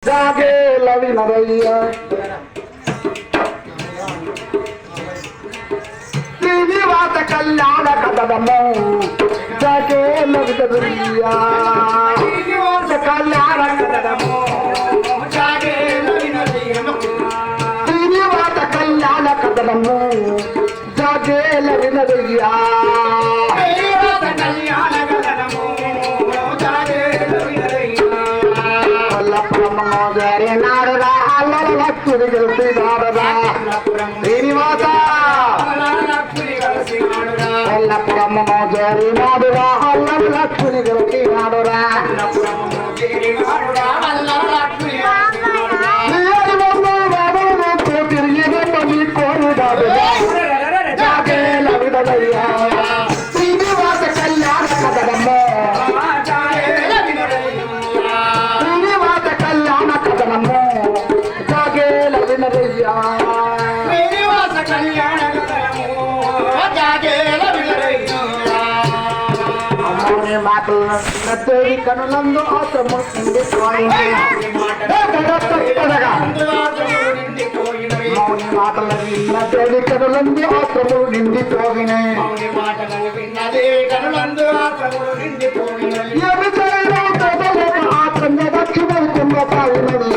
जागे लवी नरैया శ్రీనివాస కళ్యాణ కథనము జాగే లవి నరయ్యా శ్రీనివాస కళ్యాణ కథనము జాగే లవి నరయ్యా శ్రీనివాస కళ్యాణ కథనము జాగే లవి నరయ్యా శ్రీనివాస ఎల్లప్పుడమ్మ జరి నాడురా అల్లం లక్ష్మి గెలిపి నాడురా తిరిగి కోరు జాగే లవిదయ్యా శ్రీనివాస కళ్యాణ కథనము శ్రీనివాస కళ్యాణ కథనము జాగే లవిదయ్యా శ్రీనివాస కళ్యాణ కథనము జాగే లవిదయ్యా అమ్మోని మాటలు నచ్చేవి కనులందు ఆశ్రమం నుండి మౌని మాటలు విన్నదేవి కనులందు ఆశ్రములు నిండిపోయినాయి ఆశ్రమ దక్షిణ సాగినది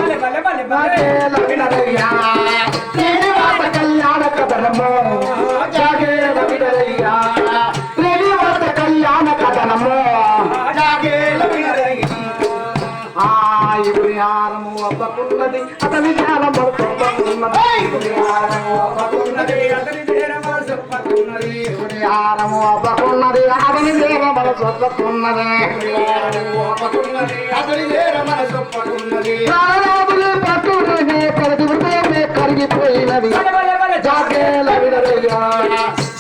శ్రీనివాస కళ్యాణ కథనము జాగే లవిదయ్యా శ్రీనివాస కళ్యాణ కథనము జాగే లవిదయ్యా హారము అవ్వకున్నది అతని ధ్యానం హారము అవ్వకున్నది అతని దేవ మన సొప్పకున్నది పట్టునే కలిగి హృదయమే కరిగిపోయినది జాగే లవిదయ్యా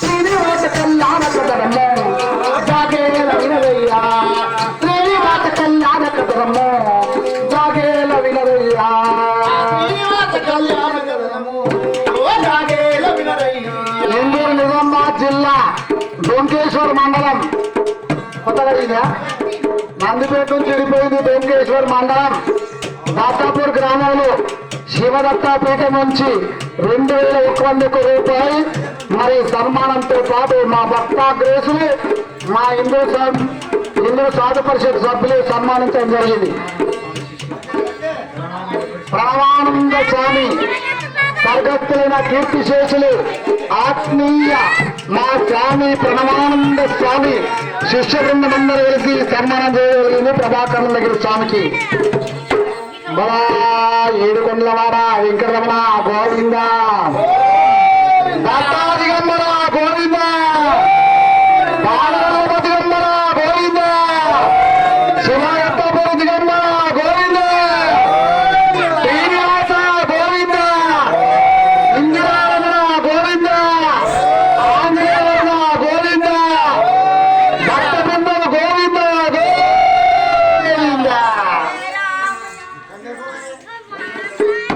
శ్రీనివాస కళ్యాణ కథనము జాగే లవిదయ్యా శ్రీనివాస కళ్యాణ కథనము జాగే లవిదయ్యా నెల్లూరు నిజామాబాద్ జిల్లా డొంకేశ్వర్ మండలం కొత్తగా ఇదా నందిపేట నుంచి విడిపోయింది డొంకేశ్వర్ మండలం దాతాపూర్ గ్రామంలో శివదత్తాపీఠం నుంచి 2100 రూపాయలు మరి సన్మానంతో పాటు మా భక్తాగ్రేసులు మా హిందూ సాధు పరిషత్ సభ్యులు సన్మానించడం జరిగింది. ప్రణవానంద స్వామి స్వర్గస్థులైన కీర్తిశేషులు ఆత్మీయ మా స్వామి ప్రణవానంద స్వామి శిష్య బృందమందరూ కలిసి సన్మానం చేయగలిగింది ప్రభాకరగిరి స్వామికి. బలా ఏడుకొండలవాడ వెంకటరమణ గోవిందా.